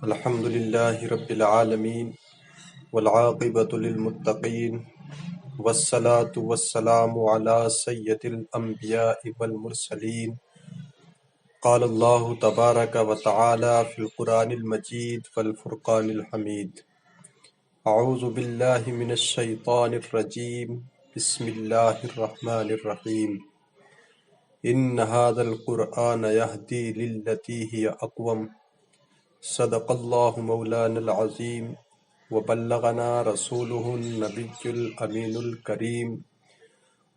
الحمد لله رب العالمين والعاقبة للمتقين والصلاة والسلام على سيد الأنبياء والمرسلين. قال الله تبارك وتعالى في القرآن المجيد والفرقان الحميد. أعوذ بالله من الشيطان الرجيم. بسم الله الرحمن الرحيم. إن هذا القرآن يهدي للتي هي أقوم. صدق اللہ مولانا العظیم وبلغنا رسوله النبی الامین الکریم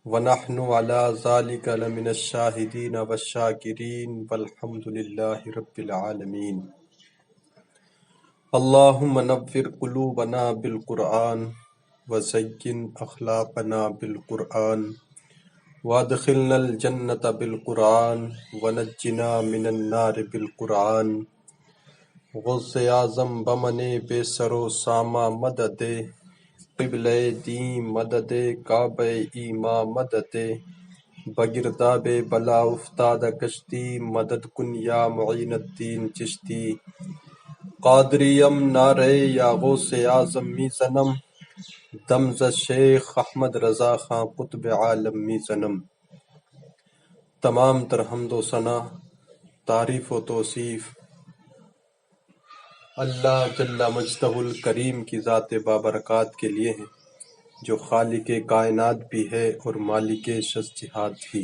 ونحن على ذلك لمن الشاہدین والشاکرین والحمد للہ رب العالمین. اللہم نور قلوبنا بالقرآن وزین اخلاقنا بالقرآن وادخلنا الجنة بالقرآن ونجنا من النار بالقرآن. غوث اعظم بمن بے سر و ساما مدد قبلہ دین مدد کعبہ ایما مدد بگرداب بلا افتاد کشتی مدد کن یا معین الدین چشتی. قادریم نعرے یا غوث اعظم می زنم دمز شیخ احمد رضا خان قطب عالم می زنم. تمام تر حمد و ثنا تعریف و توصیف اللہ جل مجدہ الکریم کی ذات بابرکات کے لیے ہیں جو خالق کائنات بھی ہے اور مالک شش جہات بھی.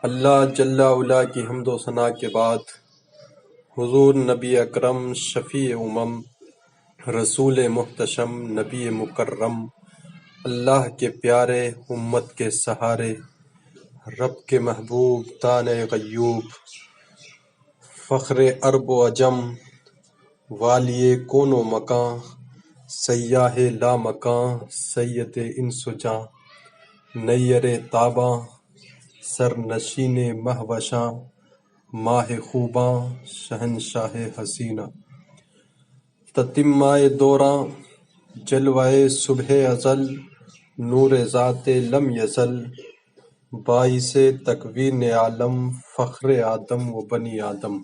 اللہ جل علا کی حمد و ثنا کے بعد حضور نبی اکرم شفیع امم رسول محتشم نبی مکرم اللہ کے پیارے امت کے سہارے رب کے محبوب دانے غیوب فخر عرب و عجم والی کون و مکان سیاہ لا مکان سید انس و جاں نیر تاباں سر نشین مہوشاں ماہ خوباں شہنشاہ حسینہ. تتمہ دوراں جلوہ صبح ازل نور ذات لم یزل باعث تکوین عالم فخر آدم و بنی آدم.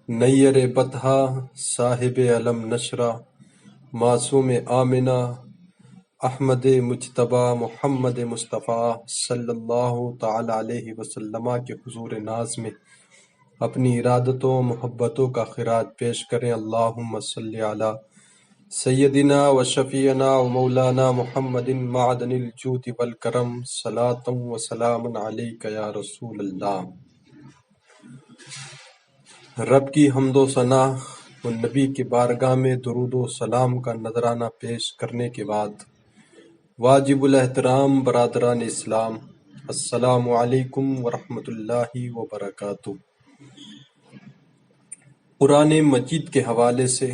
نیر بطحہ صاحب علم نشرہ معصوم آمنہ احمد مجتبی محمد مصطفیٰ صلی اللہ تعالی علیہ وسلم کے حضور ناز میں اپنی ارادتوں محبتوں کا خراج پیش کریں. اللہم صلی علی سیدنا و شفیعنا و مولانا محمد معدن الجود والکرم صلاۃ و سلام علیک یا رسول اللہ. رب کی حمد و ثنا و نبی کی بارگاہ میں درود و سلام کا نذرانہ پیش کرنے کے بعد واجب الاحترام برادران اسلام السلام علیکم ورحمۃ اللہ وبرکاتہ. قرآن مجید کے حوالے سے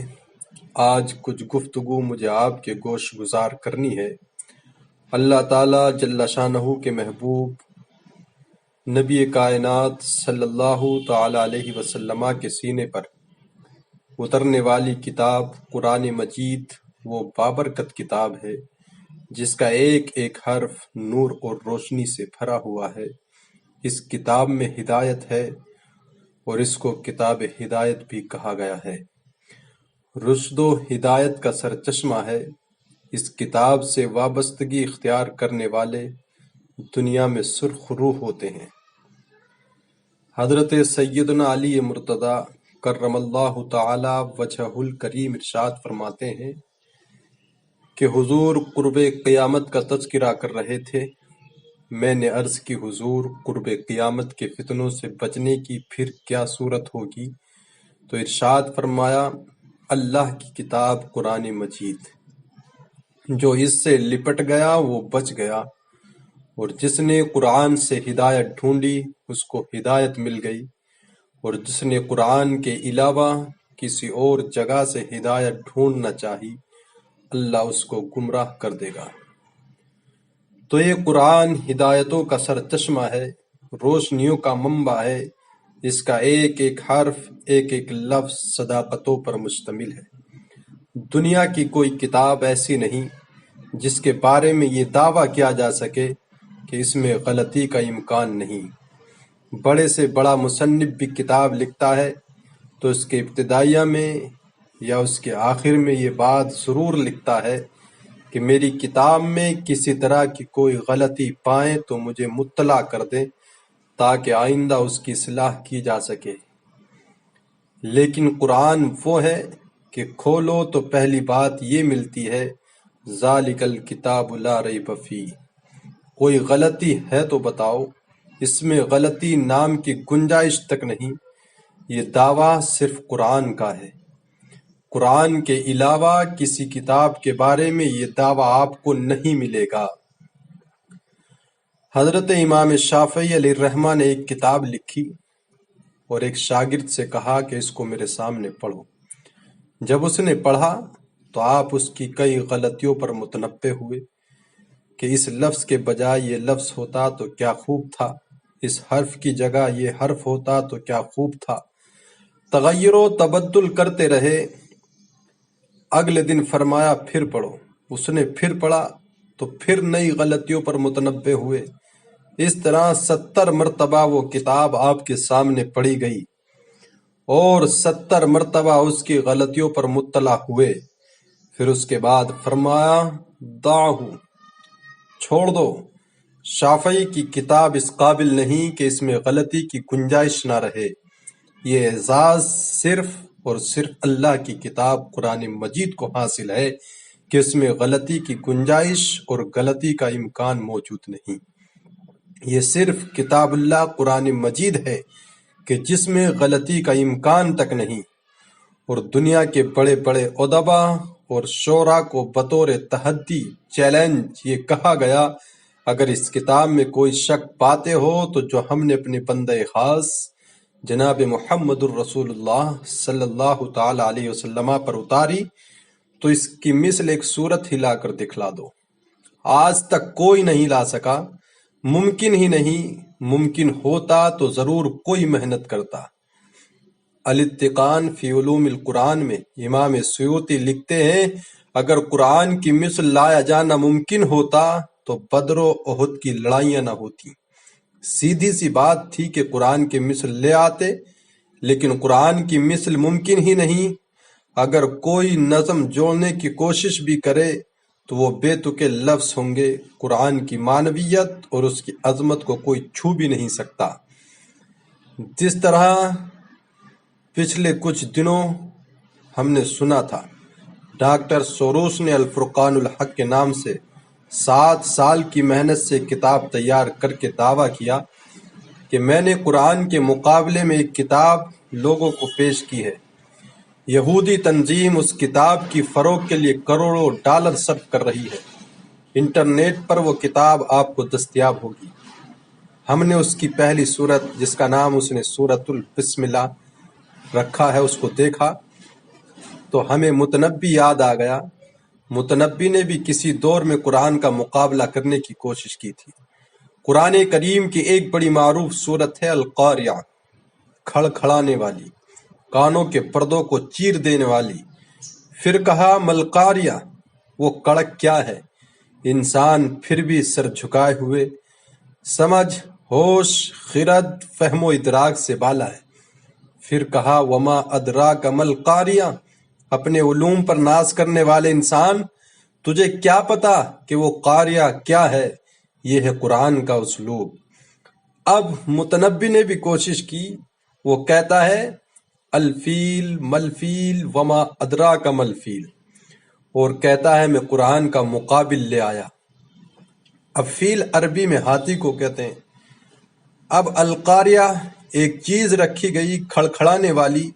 آج کچھ گفتگو مجھے آپ کے گوش گزار کرنی ہے. اللہ تعالیٰ جل شانہ کے محبوب نبی کائنات صلی اللہ تعالی علیہ وسلم کے سینے پر اترنے والی کتاب قرآن مجید وہ بابرکت کتاب ہے جس کا ایک ایک حرف نور اور روشنی سے بھرا ہوا ہے. اس کتاب میں ہدایت ہے اور اس کو کتاب ہدایت بھی کہا گیا ہے. رشد و ہدایت کا سرچشمہ ہے. اس کتاب سے وابستگی اختیار کرنے والے دنیا میں سرخ روح ہوتے ہیں. حضرت سیدنا علی مرتضی کرم اللہ تعالی وجہہ الکریم ارشاد فرماتے ہیں کہ حضور قرب قیامت کا تذکرہ کر رہے تھے. میں نے عرض کی حضور قرب قیامت کے فتنوں سے بچنے کی پھر کیا صورت ہوگی؟ تو ارشاد فرمایا اللہ کی کتاب قرآن مجید. جو اس سے لپٹ گیا وہ بچ گیا اور جس نے قرآن سے ہدایت ڈھونڈی اس کو ہدایت مل گئی اور جس نے قرآن کے علاوہ کسی اور جگہ سے ہدایت ڈھونڈنا چاہی اللہ اس کو گمراہ کر دے گا. تو یہ قرآن ہدایتوں کا سرچشمہ ہے، روشنیوں کا منبع ہے. اس کا ایک ایک حرف ایک ایک لفظ صداقتوں پر مشتمل ہے. دنیا کی کوئی کتاب ایسی نہیں جس کے بارے میں یہ دعویٰ کیا جا سکے کہ اس میں غلطی کا امکان نہیں. بڑے سے بڑا مصنف بھی کتاب لکھتا ہے تو اس کے ابتدائیہ میں یا اس کے آخر میں یہ بات ضرور لکھتا ہے کہ میری کتاب میں کسی طرح کی کوئی غلطی پائیں تو مجھے مطلع کر دیں تاکہ آئندہ اس کی اصلاح کی جا سکے۔ لیکن قرآن وہ ہے کہ کھولو تو پہلی بات یہ ملتی ہے ذالک الکتاب لا ریب فیہ، کوئی غلطی ہے تو بتاؤ۔ اس میں غلطی نام کی گنجائش تک نہیں۔ یہ دعویٰ صرف قرآن کا ہے، قرآن کے علاوہ کسی کتاب کے بارے میں یہ دعویٰ آپ کو نہیں ملے گا۔ حضرت امام شافعی علیہ الرحمہ نے ایک کتاب لکھی اور ایک شاگرد سے کہا کہ اس کو میرے سامنے پڑھو۔ جب اس نے پڑھا تو آپ اس کی کئی غلطیوں پر متنبہ ہوئے کہ اس لفظ کے بجائے یہ لفظ ہوتا تو کیا خوب تھا، اس حرف کی جگہ یہ حرف ہوتا تو کیا خوب تھا۔ تغیر و تبدل کرتے رہے۔ اگلے دن فرمایا پھر پڑھو۔ اس نے پھر پڑھا تو پھر نئی غلطیوں پر متنبہ ہوئے۔ اس طرح 70 مرتبہ وہ کتاب آپ کے سامنے پڑھی گئی اور 70 مرتبہ اس کی غلطیوں پر مطلع ہوئے۔ پھر اس کے بعد فرمایا دعہو، چھوڑ دو، شافعی کی کتاب اس قابل نہیں کہ اس میں غلطی کی گنجائش نہ رہے۔ یہ اعزاز صرف اور صرف اللہ کی کتاب قرآن مجید کو حاصل ہے کہ اس میں غلطی کی گنجائش اور غلطی کا امکان موجود نہیں۔ یہ صرف کتاب اللہ قرآن مجید ہے کہ جس میں غلطی کا امکان تک نہیں، اور دنیا کے بڑے بڑے ادبا اور شعراء کو بطور تحدی چیلنج یہ کہا گیا اگر اس کتاب میں کوئی شک پاتے ہو تو جو ہم نے اپنے بندہ خاص جناب محمد الرسول اللہ صلی اللہ تعالی علیہ وسلم پر اتاری تو اس کی مثل ایک صورت ہی لا کر دکھلا دو۔ آج تک کوئی نہیں لا سکا، ممکن ہی نہیں، ممکن ہوتا تو ضرور کوئی محنت کرتا۔ الاتقان فی علوم القرآن میں امام سیوطی لکھتے ہیں اگر قرآن کی مثل لایا جانا ممکن ہوتا تو بدر و احد کی لڑائیاں نہ ہوتی۔ سیدھی سی بات تھی کہ قرآن کی مثل لے آتے، لیکن قرآن کی مثل ممکن ہی نہیں۔ اگر کوئی نظم جوڑنے کی کوشش بھی کرے تو وہ بے تکے لفظ ہوں گے۔ قرآن کی معنویت اور اس کی عظمت کو کوئی چھو بھی نہیں سکتا۔ جس طرح پچھلے کچھ دنوں ہم نے سنا تھا ڈاکٹر سوروس نے الفرقان الحق کے نام سے 7 سال کی محنت سے کتاب تیار کر کے دعویٰ کیا کہ میں نے قرآن کے مقابلے میں ایک کتاب لوگوں کو پیش کی ہے۔ یہودی تنظیم اس کتاب کی فروغ کے لیے کروڑوں ڈالر صرف کر رہی ہے۔ انٹرنیٹ پر وہ کتاب آپ کو دستیاب ہوگی۔ ہم نے اس کی پہلی سورت جس کا نام اس نے سورۃ البسم اللہ رکھا ہے اس کو دیکھا تو ہمیں متنبی یاد آ گیا۔ متنبی نے بھی کسی دور میں قرآن کا مقابلہ کرنے کی کوشش کی تھی۔ قرآن کریم کی ایک بڑی معروف سورت ہے القاریہ، کھڑکھڑانے والی، کانوں کے پردوں کو چیر دینے والی۔ پھر کہا ملقاریہ، وہ کڑک کیا ہے؟ انسان پھر بھی سر جھکائے ہوئے، سمجھ، ہوش، خرد، فہم و ادراک سے بالا ہے۔ پھر کہا وما ادراک مل قاریہ، اپنے علوم پر ناز کرنے والے انسان تجھے کیا پتا کہ وہ قاریہ کیا ہے؟ یہ ہے قرآن کا اسلوب۔ اب متنبی نے بھی کوشش کی، وہ کہتا ہے الفیل ملفیل وما ادراک ملفیل، اور کہتا ہے میں قرآن کا مقابل لے آیا۔ اب فیل عربی میں ہاتھی کو کہتے ہیں۔ اب القاریہ ایک چیز رکھی گئی کھڑکھڑانے والی،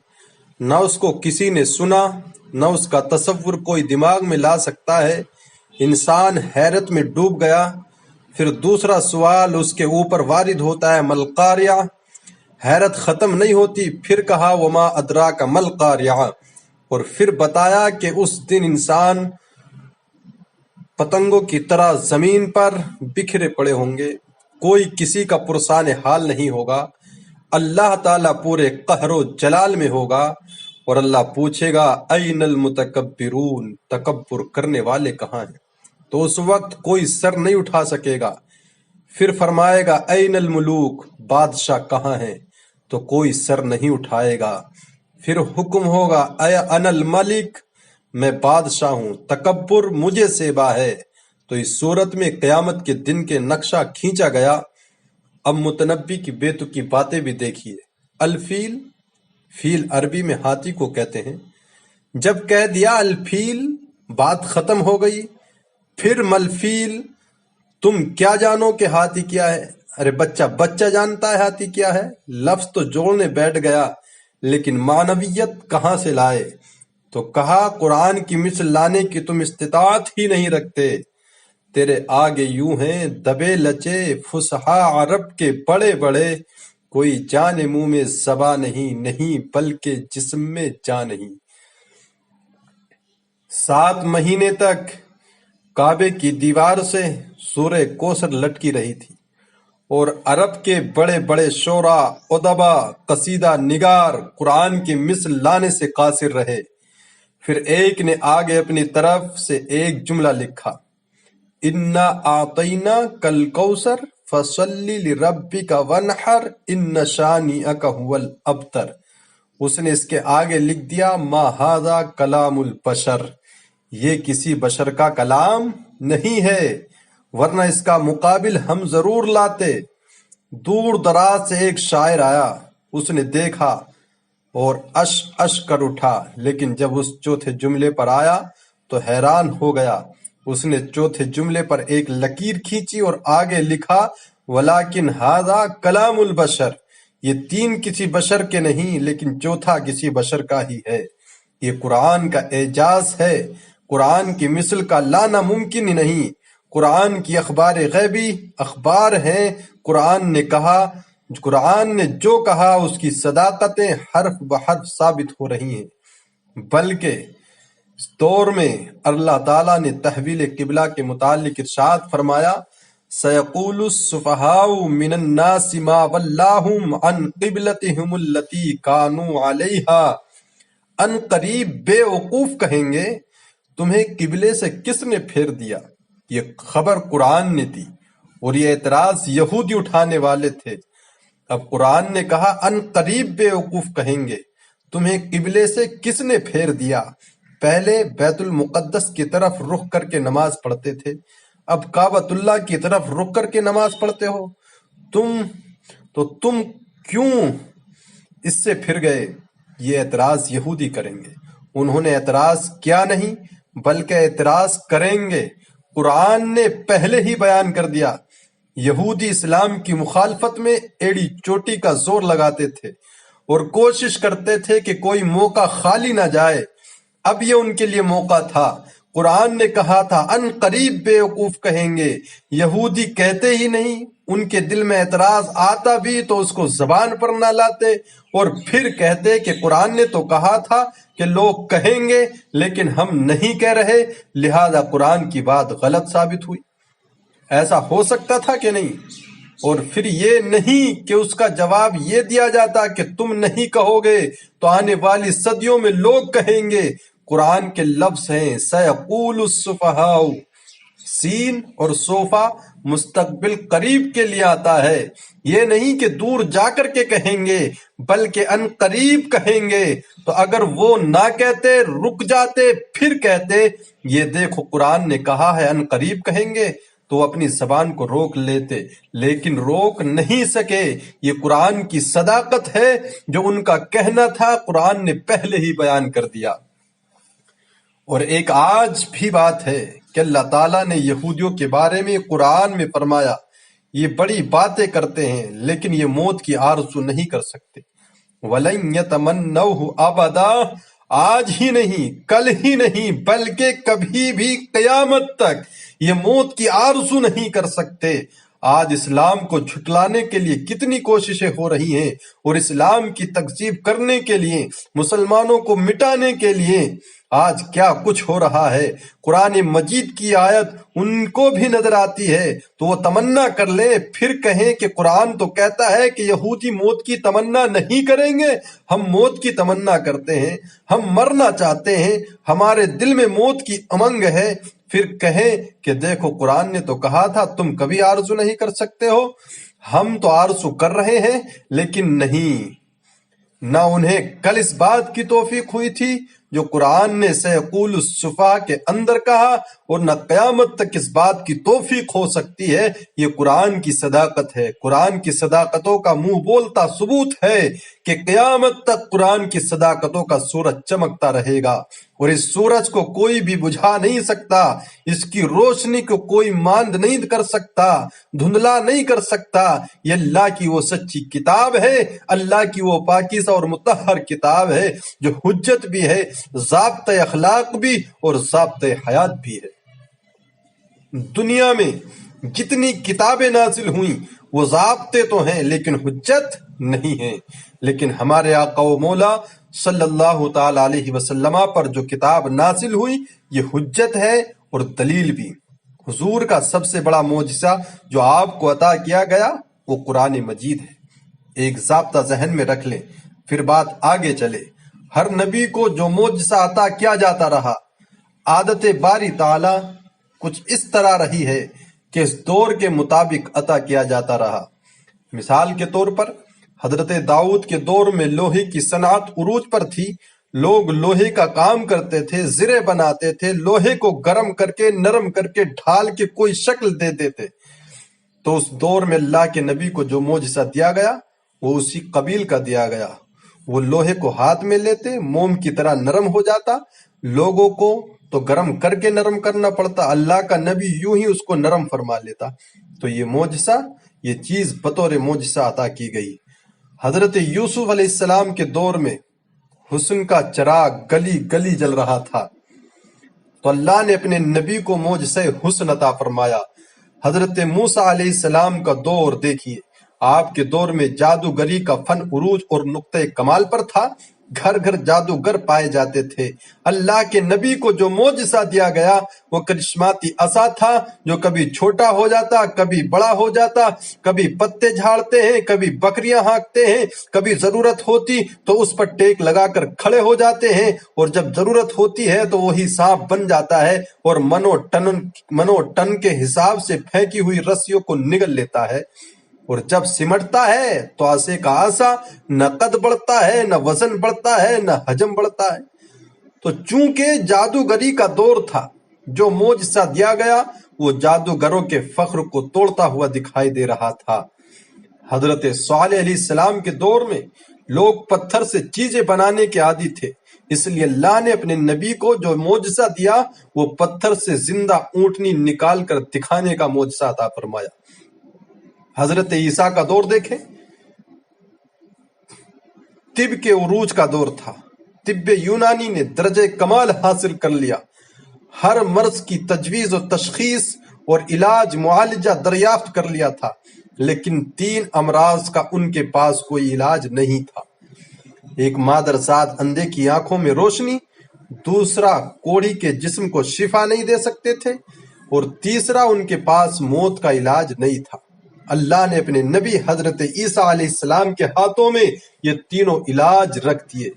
نہ اس کو کسی نے سنا، نہ اس کا تصور کوئی دماغ میں لا سکتا ہے۔ انسان حیرت میں ڈوب گیا۔ پھر دوسرا سوال اس کے اوپر وارد ہوتا ہے ملقاریہ، حیرت ختم نہیں ہوتی۔ پھر کہا وما ادراک ملقاریہ، اور پھر بتایا کہ اس دن انسان پتنگوں کی طرح زمین پر بکھرے پڑے ہوں گے، کوئی کسی کا پرسان حال نہیں ہوگا۔ اللہ تعالیٰ پورے قہر و جلال میں ہوگا اور اللہ پوچھے گا این المتکبرون، تکبر کرنے والے کہاں ہیں؟ تو اس وقت کوئی سر نہیں اٹھا سکے گا۔ پھر فرمائے گا این الملوک، بادشاہ کہاں ہیں؟ تو کوئی سر نہیں اٹھائے گا۔ پھر حکم ہوگا اے انا الملک، میں بادشاہ ہوں، تکبر مجھے سیبا ہے۔ تو اس صورت میں قیامت کے دن کے نقشہ کھینچا گیا۔ اب متنبی کی بیتو کی باتیں بھی دیکھیے۔ الفیل، فیل عربی میں ہاتھی کو کہتے ہیں۔ جب کہہ دیا الفیل، بات ختم ہو گئی۔ پھر ملفیل، تم کیا جانو کہ ہاتھی کیا ہے؟ ارے بچہ جانتا ہے ہاتھی کیا ہے؟ لفظ تو جوڑنے بیٹھ گیا، لیکن معنویت کہاں سے لائے؟ تو کہا قرآن کی مثل لانے کی تم استطاعت ہی نہیں رکھتے۔ تیرے آگے یوں ہیں دبے لچے فصحا عرب کے بڑے بڑے، کوئی جان منہ میں زباں نہیں بلکہ جسم میں جان نہیں۔ 7 مہینے تک کعبے کی دیوار سے سورہ کوثر لٹکی رہی تھی، اور عرب کے بڑے بڑے شعراء، ادبا، قصیدہ نگار قرآن کی مثل لانے سے قاصر رہے۔ پھر ایک نے آگے اپنی طرف سے ایک جملہ لکھا، انا اعطینا کل کوثر فصلی لربک وانحر ان شانئک هو الابتر۔ اس نے اس کے آگے لکھ دیا ما ھذا کلام البشر، یہ کسی بشر کا کلام نہیں ہے، ورنہ اس کا مقابل ہم ضرور لاتے۔ دور دراز سے ایک شاعر آیا، اس نے دیکھا اور اش کر اٹھا، لیکن جب اس چوتھے جملے پر آیا تو حیران ہو گیا۔ اس نے چوتھے جملے پر ایک لکیر کھینچی اور آگے لکھا ولیکن ھذا کلام البشر، یہ 3 کسی بشر کے نہیں لیکن چوتھا کسی بشر کا ہی ہے۔ یہ قرآن کا اعجاز ہے، قرآن کی مثل کا لانا ممکن ہی نہیں۔ قرآن کی اخبار غیبی اخبار ہیں۔ قرآن نے جو کہا اس کی صداقتیں حرف بحرف ثابت ہو رہی ہیں، بلکہ اس دور میں اللہ تعالیٰ نے تحویل قبلہ کے متعلق ارشاد فرمایا سَيَقُولُ السُّفَهَاءُ مِنَ النَّاسِ مَا وَلَّاهُمْ عَنْ قِبْلَتِهِمُ الَّتِي كَانُوا عَلَيْهَا۔ ان قریب بے وقوف کہیں گے تمہیں قبلے سے کس نے پھیر دیا؟ یہ خبر قرآن نے دی اور یہ اعتراض یہودی اٹھانے والے تھے۔ اب قرآن نے کہا ان قریب بے وقوف کہیں گے تمہیں قبلے سے کس نے پھیر دیا؟ پہلے بیت المقدس کی طرف رخ کر کے نماز پڑھتے تھے، اب کعبۃ اللہ کی طرف رخ کر کے نماز پڑھتے ہو تم کیوں اس سے پھر گئے؟ یہ اعتراض یہودی کریں گے۔ انہوں نے اعتراض کیا نہیں بلکہ اعتراض کریں گے۔ قرآن نے پہلے ہی بیان کر دیا۔ یہودی اسلام کی مخالفت میں ایڑی چوٹی کا زور لگاتے تھے اور کوشش کرتے تھے کہ کوئی موقع خالی نہ جائے۔ اب یہ ان کے لیے موقع تھا۔ قرآن نے کہا تھا ان قریب بے وقوف کہیں گے، یہودی کہتے ہی نہیں، ان کے دل میں اعتراض آتا بھی تو اس کو زبان پر نہ لاتے اور پھر کہتے کہ قرآن نے تو کہا تھا کہ لوگ کہیں گے لیکن ہم نہیں کہہ رہے، لہذا قرآن کی بات غلط ثابت ہوئی۔ ایسا ہو سکتا تھا کہ نہیں؟ اور پھر یہ نہیں کہ اس کا جواب یہ دیا جاتا کہ تم نہیں کہو گے تو آنے والی صدیوں میں لوگ کہیں گے۔ قرآن کے لفظ ہیں سَيَقُولُ السُّفَهَاءُ، سین اور صوفہ مستقبل قریب کے لیے آتا ہے، یہ نہیں کہ دور جا کر کے کہیں گے بلکہ ان قریب کہیں گے۔ تو اگر وہ نہ کہتے، رک جاتے، پھر کہتے یہ دیکھو قرآن نے کہا ہے ان قریب کہیں گے، تو اپنی زبان کو روک لیتے، لیکن روک نہیں سکے۔ یہ قرآن کی صداقت ہے، جو ان کا کہنا تھا قرآن نے پہلے ہی بیان کر دیا۔ اور ایک آج بھی بات ہے کہ اللہ تعالیٰ نے یہودیوں کے بارے میں قرآن میں فرمایا یہ بڑی باتیں کرتے ہیں لیکن یہ موت کی آرزو نہیں کر سکتے۔ وَلَن يَتَمَنَّوْهُ أَبَدًا، آج ہی نہیں، کل ہی نہیں، بلکہ کبھی بھی قیامت تک یہ موت کی آرزو نہیں کر سکتے۔ آج اسلام کو جھٹلانے کے لیے کتنی کوششیں ہو رہی ہیں اور اسلام کی تکذیب کرنے کے لیے، مسلمانوں کو مٹانے کے لیے آج کیا کچھ ہو رہا ہے۔ قرآن مجید کی آیت ان کو بھی نظر آتی ہے تو وہ تمنا کر لیں، پھر کہیں کہ قرآن تو کہتا ہے کہ یہودی موت کی تمنا نہیں کریں گے، ہم موت کی تمنا کرتے ہیں، ہم مرنا چاہتے ہیں، ہمارے دل میں موت کی امنگ ہے، پھر کہیں کہ دیکھو قرآن نے تو کہا تھا تم کبھی آرزو نہیں کر سکتے ہو۔ ہم تو آرزو کر رہے ہیں لیکن نہیں۔ نہ انہیں کل اس بات کی توفیق ہوئی تھی جو قرآن نے سیقول السفہاء کے اندر کہا، اور نہ قیامت تک اس بات کی توفیق ہو سکتی ہے۔ یہ قرآن کی صداقت ہے، قرآن کی صداقتوں کا منہ بولتا ثبوت ہے کہ قیامت تک قرآن کی صداقتوں کا سورج چمکتا رہے گا، اور اس سورج کو کوئی بھی بجھا نہیں سکتا، اس کی روشنی کو کوئی ماند نہیں کر سکتا، دھندلا نہیں کر سکتا۔ یہ اللہ کی وہ سچی کتاب ہے، اللہ کی وہ پاکیزہ اور مطہر کتاب ہے جو حجت بھی ہے، ضابطۂ اخلاق بھی اور ضابطۂ حیات بھی ہے۔ دنیا میں جتنی کتابیں نازل ہوئیں وہ ضابطے تو ہیں لیکن حجت نہیں ہیں، لیکن ہمارے آقا و مولا صلی اللہ تعالی علیہ وسلم پر جو کتاب نازل ہوئی یہ حجت ہے اور دلیل بھی۔ حضور کا سب سے بڑا معجزہ جو آپ کو عطا کیا گیا وہ قرآن مجید ہے۔ ایک ضابطہ ذہن میں رکھ لیں، پھر بات آگے چلے۔ ہر نبی کو جو معجزہ عطا کیا جاتا رہا، عادت باری تعالی کچھ اس طرح رہی ہے کہ اس دور کے مطابق عطا کیا جاتا رہا۔ مثال کے طور پر حضرت داؤد کے دور میں لوہے کی صنعت عروج پر تھی، لوگ لوہے کا کام کرتے تھے، زرے بناتے تھے، لوہے کو گرم کر کے نرم کر کے ڈھال کے کوئی شکل دیتے تھے۔ تو اس دور میں اللہ کے نبی کو جو معجزہ دیا گیا وہ اسی قبیل کا دیا گیا۔ وہ لوہے کو ہاتھ میں لیتے، موم کی طرح نرم ہو جاتا، لوگوں کو تو گرم کر کے نرم کرنا پڑتا، اللہ کا نبی یوں ہی اس کو نرم فرما لیتا۔ تو یہ معجزہ، یہ چیز بطور معجزہ عطا کی گئی۔ حضرت یوسف علیہ السلام کے دور میں حسن کا چراغ گلی گلی جل رہا تھا، تو اللہ نے اپنے نبی کو معجزہ حسن عطا فرمایا۔ حضرت موسیٰ علیہ السلام کا دور دیکھیے، آپ کے دور میں جادوگری کا فن عروج اور نقطۂ کمال پر تھا، گھر گھر جادوگر پائے جاتے تھے۔ اللہ کے نبی کو جو معجزہ دیا گیا وہ کرشماتی عصا تھا جو کبھی چھوٹا ہو جاتا، کبھی بڑا ہو جاتا، کبھی پتے جھاڑتے ہیں، کبھی بکریاں ہانکتے ہیں، کبھی ضرورت ہوتی تو اس پر ٹیک لگا کر کھڑے ہو جاتے ہیں، اور جب ضرورت ہوتی ہے تو وہی سانپ بن جاتا ہے اور منو ٹن کے حساب سے پھینکی ہوئی رسیوں کو نگل لیتا ہے، اور جب سمٹتا ہے تو عصے کا عصا نہ قد بڑھتا ہے، نہ وزن بڑھتا ہے، نہ حجم بڑھتا ہے۔ تو چونکہ جادوگری کا دور تھا، جو معجزہ دیا گیا وہ جادوگروں کے فخر کو توڑتا ہوا دکھائی دے رہا تھا۔ حضرت صالح علیہ السلام کے دور میں لوگ پتھر سے چیزیں بنانے کے عادی تھے، اس لیے اللہ نے اپنے نبی کو جو معجزہ دیا وہ پتھر سے زندہ اونٹنی نکال کر دکھانے کا معجزہ عطا فرمایا۔ حضرت عیسیٰ کا دور دیکھیں، طب کے عروج کا دور تھا، طب یونانی نے درجہ کمال حاصل کر لیا، ہر مرض کی تجویز و تشخیص اور علاج معالجہ دریافت کر لیا تھا، لیکن 3 امراض کا ان کے پاس کوئی علاج نہیں تھا۔ ایک مادرزاد اندھے کی آنکھوں میں روشنی، دوسرا کوڑی کے جسم کو شفا نہیں دے سکتے تھے، اور تیسرا ان کے پاس موت کا علاج نہیں تھا۔ اللہ نے اپنے نبی حضرت عیسیٰ علیہ السلام کے ہاتھوں میں یہ تینوں علاج رکھ دیے۔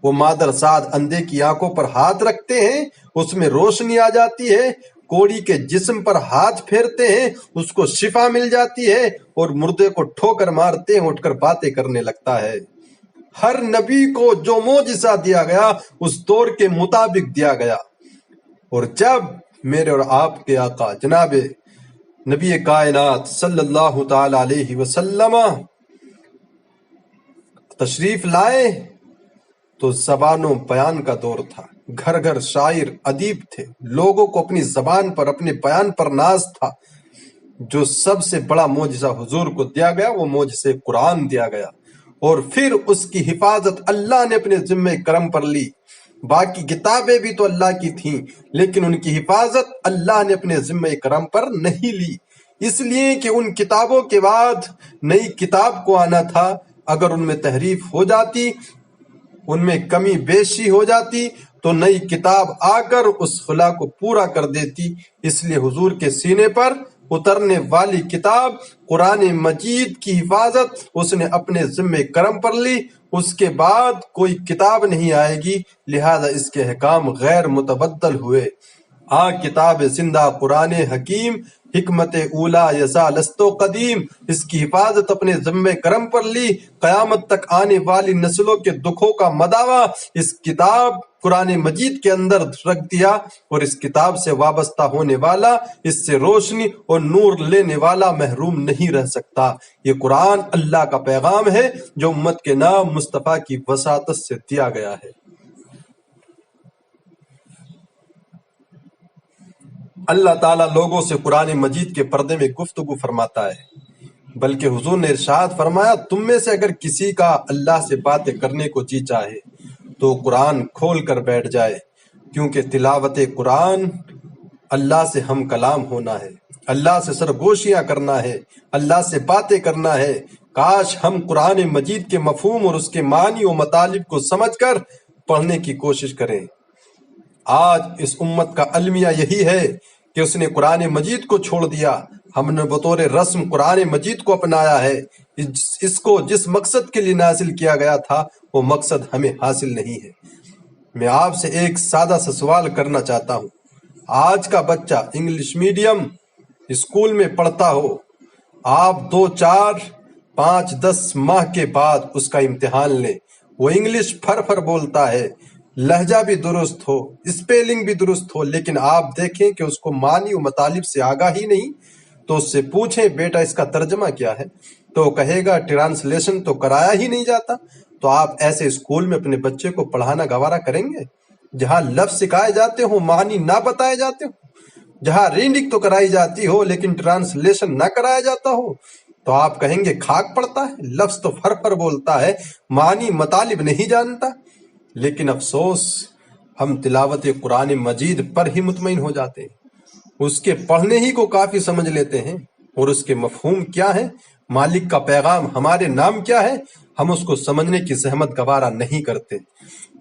وہ مادرزاد اندھے کی آنکھوں پر ہاتھ رکھتے ہیں، اس میں روشنی آ جاتی ہے، کوڑی کے جسم پر ہاتھ پھیرتے ہیں، اس کو شفا مل جاتی ہے، اور مردے کو ٹھوکر مارتے ہیں، اٹھ کر باتیں کرنے لگتا ہے۔ ہر نبی کو جو معجزہ دیا گیا اس دور کے مطابق دیا گیا، اور جب میرے اور آپ کے آقا جناب نبی کائنات صلی اللہ تعالی علیہ وسلم تشریف لائے تو زبان و بیان کا دور تھا، گھر گھر شاعر ادیب تھے، لوگوں کو اپنی زبان پر اپنے بیان پر ناز تھا۔ جو سب سے بڑا معجزہ حضور کو دیا گیا وہ معجزہ قرآن دیا گیا، اور پھر اس کی حفاظت اللہ نے اپنے ذمہ کرم پر لی۔ باقی کتابیں بھی تو اللہ کی تھیں، لیکن ان کی حفاظت اللہ نے اپنے ذمہ کرم پر نہیں لی، اس لیے کہ ان کتابوں کے بعد نئی کتاب کو آنا تھا۔ اگر ان میں تحریف ہو جاتی، ان میں کمی بیشی ہو جاتی تو نئی کتاب آ کر اس خلا کو پورا کر دیتی۔ اس لیے حضور کے سینے پر اترنے والی کتاب قرآن مجید کی حفاظت اس نے اپنے ذمہ کرم پر لی، اس کے بعد کوئی کتاب نہیں آئے گی، لہذا اس کے احکام غیر متبدل ہوئے۔ کتاب زندہ قرآن حکیم حکمت اولا یزا لستو قدیم، اس کی حفاظت اپنے ذمہ کرم پر لی، قیامت تک آنے والی نسلوں کے دکھوں کا مداوع اس کتاب قرآن مجید کے اندر رکھ دیا، اور اس کتاب سے وابستہ ہونے والا، اس سے روشنی اور نور لینے والا محروم نہیں رہ سکتا۔ یہ قرآن اللہ کا پیغام ہے جو امت کے نام مصطفیٰ کی وساطت سے دیا گیا ہے۔ اللہ تعالیٰ لوگوں سے قرآن مجید کے پردے میں گفتگو فرماتا ہے، بلکہ حضور نے ارشاد فرمایا، تم میں سے اگر کسی کا اللہ سے باتیں کرنے کو جی چاہے تو قرآن کھول کر بیٹھ جائے، کیونکہ تلاوت قرآن اللہ سے ہم کلام ہونا ہے، اللہ سے سرگوشیاں کرنا ہے، اللہ سے باتیں کرنا ہے۔ کاش ہم قرآن مجید کے مفہوم اور اس کے معنی و مطالب کو سمجھ کر پڑھنے کی کوشش کریں۔ آج اس امت کا المیہ یہی ہے کہ اس نے قرآن مجید کو چھوڑ دیا، ہم نے بطور رسم قرآن مجید کو اپنایا ہے، اس کو جس مقصد کے لیے نازل کیا گیا تھا وہ مقصد ہمیں حاصل نہیں ہے۔ میں آپ سے ایک سادہ سا سوال کرنا چاہتا ہوں، آج کا بچہ انگلش میڈیم اسکول میں پڑھتا ہو، آپ 2 4 5 10 ماہ کے بعد اس کا امتحان لیں، وہ انگلش پھر پھر بولتا ہے، لہجہ بھی درست ہو، اسپیلنگ بھی درست ہو، لیکن آپ دیکھیں کہ اس کو معنی و مطالب سے آگاہ ہی نہیں، تو اس سے پوچھیں بیٹا اس کا ترجمہ کیا ہے، تو وہ کہے گا ٹرانسلیشن تو کرایا ہی نہیں جاتا۔ تو آپ ایسے اسکول میں اپنے بچے کو پڑھانا گوارا کریں گے جہاں لفظ سکھائے جاتے ہوں معنی نہ بتائے جاتے ہوں، جہاں ریڈنگ تو کرائی جاتی ہو لیکن ٹرانسلیشن نہ کرایا جاتا ہو؟ تو آپ کہیں گے کھاک پڑتا ہے، لفظ تو فر فر بولتا ہے، معنی مطالب نہیں جانتا۔ لیکن افسوس ہم تلاوت قرآن مجید پر ہی مطمئن ہو جاتے ہیں، اس کے پڑھنے ہی کو کافی سمجھ لیتے ہیں، اور اس کے مفہوم کیا ہے، مالک کا پیغام ہمارے نام کیا ہے، ہم اس کو سمجھنے کی زحمت گوارا نہیں کرتے۔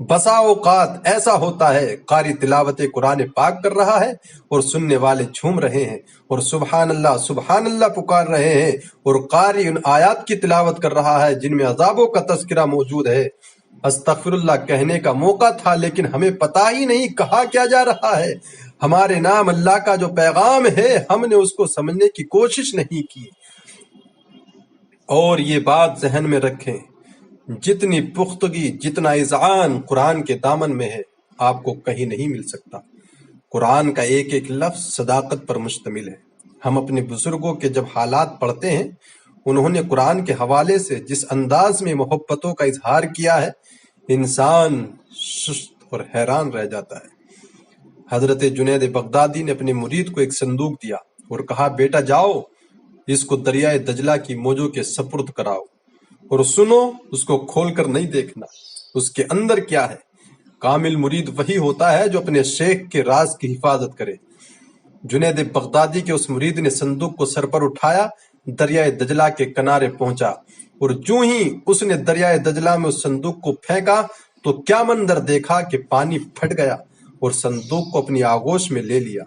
بسا اوقات ایسا ہوتا ہے قاری تلاوت قرآن پاک کر رہا ہے اور سننے والے جھوم رہے ہیں اور سبحان اللہ پکار رہے ہیں، اور قاری ان آیات کی تلاوت کر رہا ہے جن میں عذابوں کا تذکرہ موجود ہے۔ استغفر اللہ کہنے کا موقع تھا لیکن ہمیں پتہ ہی نہیں کہا کیا جا رہا ہے۔ ہمارے نام اللہ کا جو پیغام ہے ہم نے اس کو سمجھنے کی کوشش نہیں کی۔ اور یہ بات ذہن میں رکھیں، جتنی پختگی، جتنا اذعان قرآن کے دامن میں ہے آپ کو کہیں نہیں مل سکتا۔ قرآن کا ایک ایک لفظ صداقت پر مشتمل ہے۔ ہم اپنے بزرگوں کے جب حالات پڑھتے ہیں، انہوں نے قرآن کے حوالے سے جس انداز میں محبتوں کا اظہار کیا ہے، انسان سست اور حیران رہ جاتا ہے۔ حضرت جنید بغدادی نے اپنے مرید کو ایک صندوق دیا اور کہا بیٹا جاؤ اس کو دریائے دجلہ کی موجوں کے سپرد کراؤ اور سنو، اس کو کھول کر نہیں دیکھنا اس کے اندر کیا ہے۔ کامل مرید وہی ہوتا ہے جو اپنے شیخ کے راز کی حفاظت کرے۔ جنید بغدادی کے اس مرید نے صندوق کو سر پر اٹھایا، دریائے دجلہ کے کنارے پہنچا، اور جو ہی اس نے دریائے دجلہ میں اس صندوق کو پھینکا تو کیا منظر دیکھا کہ پانی پھٹ گیا اور صندوق کو اپنی آغوش میں لے لیا۔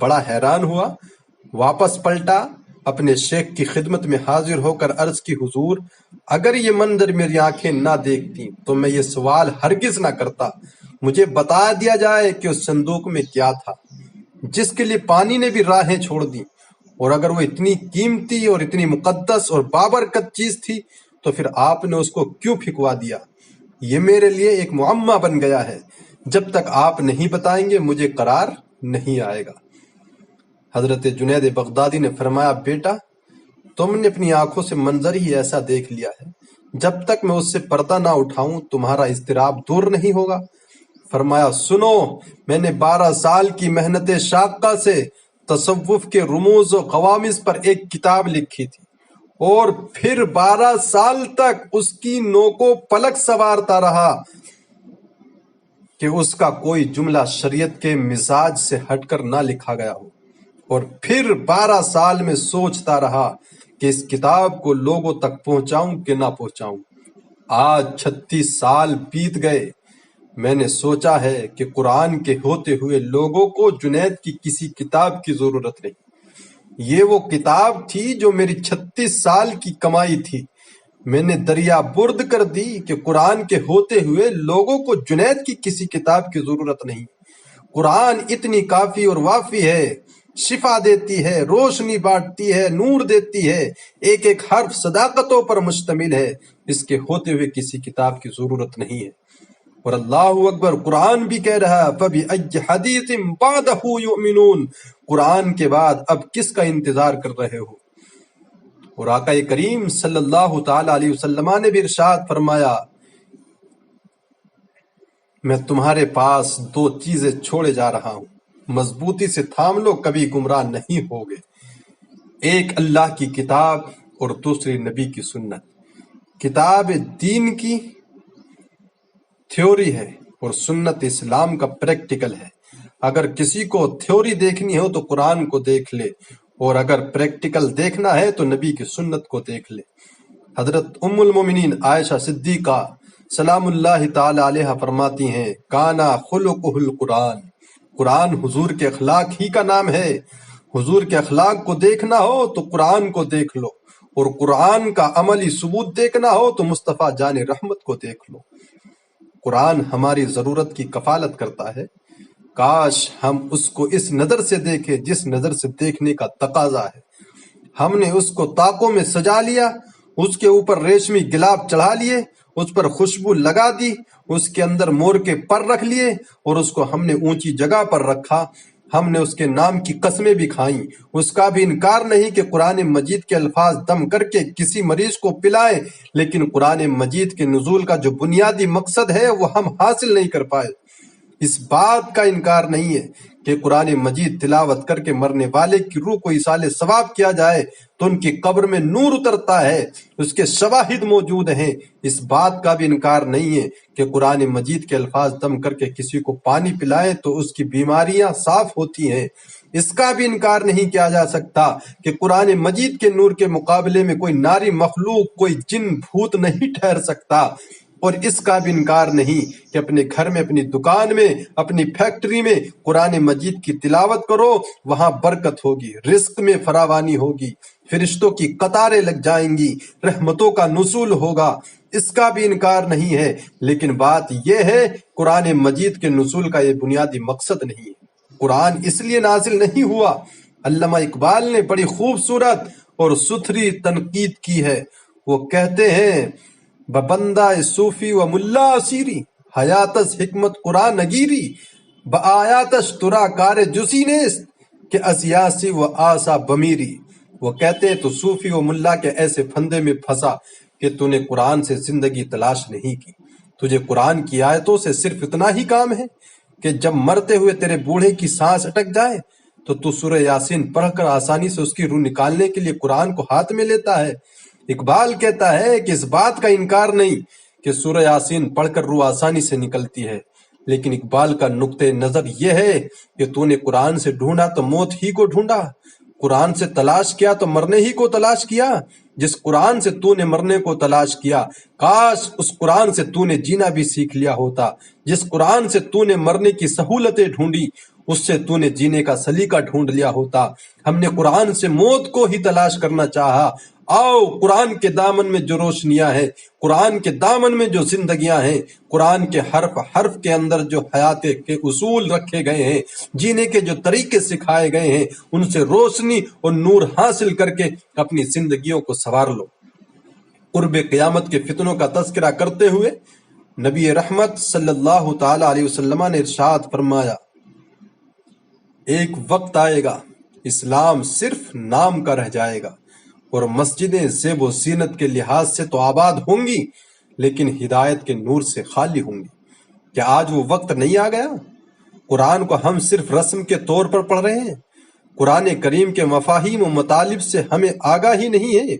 بڑا حیران ہوا، واپس پلٹا، اپنے شیخ کی خدمت میں حاضر ہو کر عرض کی حضور اگر یہ منظر میری آنکھیں نہ دیکھتی تو میں یہ سوال ہرگز نہ کرتا، مجھے بتا دیا جائے کہ اس صندوق میں کیا تھا جس کے لیے پانی نے بھی راہیں چھوڑ دی، اور اگر وہ اتنی قیمتی اور اتنی مقدس اور بابرکت چیز تھی تو پھر آپ نے اس کو کیوں پھینکوا دیا؟ یہ میرے لیے ایک معمہ بن گیا ہے، جب تک آپ نہیں بتائیں گے مجھے قرار نہیں آئے گا۔ حضرت جنید بغدادی نے فرمایا بیٹا تم نے اپنی آنکھوں سے منظر ہی ایسا دیکھ لیا ہے، جب تک میں اس سے پردہ نہ اٹھاؤں تمہارا اضطراب دور نہیں ہوگا۔ فرمایا سنو، میں نے 12 سال کی محنت شاقہ سے تصوف کے رموز و قوامض پر ایک کتاب لکھی تھی، اور پھر 12 سال تک اس کی نوکو پلک سنوارتا رہا کہ اس کا کوئی جملہ شریعت کے مزاج سے ہٹ کر نہ لکھا گیا ہو، اور پھر 12 سال میں سوچتا رہا کہ اس کتاب کو لوگوں تک پہنچاؤں کہ نہ پہنچاؤں۔ آج 36 سال بیت گئے، میں نے سوچا ہے کہ قرآن کے ہوتے ہوئے لوگوں کو جنید کی کسی کتاب کی ضرورت نہیں۔ یہ وہ کتاب تھی جو میری 36 سال کی کمائی تھی، میں نے دریا برد کر دی کہ قرآن کے ہوتے ہوئے لوگوں کو جنید کی کسی کتاب کی ضرورت نہیں۔ قرآن اتنی کافی اور وافی ہے شفا دیتی ہے، روشنی بانٹتی ہے، نور دیتی ہے، ایک ایک حرف صداقتوں پر مشتمل ہے، اس کے ہوتے ہوئے کسی کتاب کی ضرورت نہیں ہے۔ اور اللہ اکبر، قرآن بھی کہہ رہا ہے فَبِأَيِّ حَدِيثٍ بَعْدَهُ يُؤْمِنُونَ، قرآن کے بعد اب کس کا انتظار کر رہے ہو؟ اور آقا کریم صلی اللہ تعالی علیہ وسلم نے بھی ارشاد فرمایا میں تمہارے پاس دو چیزیں چھوڑے جا رہا ہوں، مضبوطی سے تھام لو، کبھی گمراہ نہیں ہوگے۔ ایک اللہ کی کتاب اور دوسری نبی کی سنت۔ کتاب دین کی تھیوری ہے اور سنت اسلام کا پریکٹیکل ہے۔ اگر کسی کو تھیوری دیکھنی ہو تو قرآن کو دیکھ لے، اور اگر پریکٹیکل دیکھنا ہے تو نبی کی سنت کو دیکھ لے۔ حضرت ام المومنین عائشہ صدیقہ سلام اللہ تعالی علیہ فرماتی ہیں کانا خلقہ القرآن، قرآن حضور کے اخلاق ہی کا نام ہے۔ حضور کے اخلاق کو دیکھنا ہو تو قرآن کو دیکھ لو، اور قرآن کا عملی ثبوت دیکھنا ہو تو مصطفیٰ جان رحمت کو دیکھ لو۔ قرآن ہماری ضرورت کی کفالت کرتا ہے، کاش ہم اس کو اس نظر سے دیکھیں جس نظر سے دیکھنے کا تقاضا ہے۔ ہم نے اس کو طاقوں میں سجا لیا، اس کے اوپر ریشمی گلاب چڑھا لیے، اس پر خوشبو لگا دی، اس کے اندر مور کے پر رکھ لیے، اور اس کو ہم نے اونچی جگہ پر رکھا۔ ہم نے اس کے نام کی قسمیں بھی کھائیں، اس کا بھی انکار نہیں کہ قرآن مجید کے الفاظ دم کر کے کسی مریض کو پلائیں، لیکن قرآن مجید کے نزول کا جو بنیادی مقصد ہے وہ ہم حاصل نہیں کر پائے۔ اس بات کا انکار نہیں ہے کہ قرآن مجید تلاوت کر کے مرنے والے کی روح کو ایصال ثواب کیا جائے تو ان کی قبر میں نور اترتا ہے، اس کے شواہد موجود ہیں۔ اس بات کا بھی انکار نہیں ہے کہ قرآن مجید کے الفاظ دم کر کے کسی کو پانی پلائیں تو اس کی بیماریاں صاف ہوتی ہیں۔ اس کا بھی انکار نہیں کیا جا سکتا کہ قرآن مجید کے نور کے مقابلے میں کوئی ناری مخلوق، کوئی جن بھوت نہیں ٹھہر سکتا۔ اور اس کا بھی انکار نہیں کہ اپنے گھر میں، اپنی دکان میں، اپنی فیکٹری میں قرآن مجید کی تلاوت کرو، وہاں برکت ہوگی، رزق میں فراوانی ہوگی، فرشتوں کی قطاریں لگ جائیں گی، رحمتوں کا نزول ہوگا۔ اس کا بھی انکار نہیں ہے، لیکن بات یہ ہے قرآن مجید کے نزول کا یہ بنیادی مقصد نہیں ہے۔ قرآن اس لیے نازل نہیں ہوا۔ علامہ اقبال نے بڑی خوبصورت اور ستھری تنقید کی ہے۔ وہ کہتے ہیں ببندہ صوفی و ملا اسیری، حیاتس حکمت قرآن نگیری، بآیاتش ترا کار جسی نیست کہ اسیاسی و آسا بمیری۔ وہ کہتے ہیں تو صوفی و ملا کے ایسے پھندے میں پھنسا کہ تو نے قرآن سے زندگی تلاش نہیں کی۔ تجھے قرآن کی آیتوں سے صرف اتنا ہی کام ہے کہ جب مرتے ہوئے تیرے بوڑھے کی سانس اٹک جائے تو سورہ یاسین پڑھ کر آسانی سے اس کی روح نکالنے کے لیے قرآن کو ہاتھ میں لیتا ہے۔ اقبال کہتا ہے کہ اس بات کا انکار نہیں کہ سورہ یاسین پڑھ کر روح آسانی سے نکلتی ہے، لیکن اقبال کا نقطہ نظر یہ ہے کہ تو نے قرآن سے ڈھونڈا تو موت ہی کو ڈھونڈا، قرآن سے تلاش کیا تو مرنے ہی کو تلاش کیا۔ جس قرآن سے تو نے مرنے کو تلاش کیا، کاش اس قرآن سے تو نے جینا بھی سیکھ لیا ہوتا۔ جس قرآن سے تو نے مرنے کی سہولتیں ڈھونڈی، اس سے تو نے جینے کا سلیقہ ڈھونڈ لیا ہوتا۔ ہم نے قرآن سے موت کو ہی تلاش کرنا چاہا۔ آؤ قرآن کے دامن میں جو روشنیاں ہیں، قرآن کے دامن میں جو زندگیاں ہیں، قرآن کے حرف حرف کے اندر جو حیات کے اصول رکھے گئے ہیں، جینے کے جو طریقے سکھائے گئے ہیں، ان سے روشنی اور نور حاصل کر کے اپنی زندگیوں کو سنوار لو۔ قرب قیامت کے فتنوں کا تذکرہ کرتے ہوئے نبی رحمت صلی اللہ تعالی علیہ وسلم نے ارشاد فرمایا ایک وقت آئے گا اسلام صرف نام کا رہ جائے گا، اور مسجدیں زیب و زینت کے لحاظ سے تو آباد ہوں گی لیکن ہدایت کے نور سے خالی ہوں گی۔ کیا آج وہ وقت نہیں آ گیا؟ قرآن کو ہم صرف رسم کے طور پر پڑھ رہے ہیں، قرآن کریم کے مفاہیم و مطالب سے ہمیں آگاہی نہیں ہے،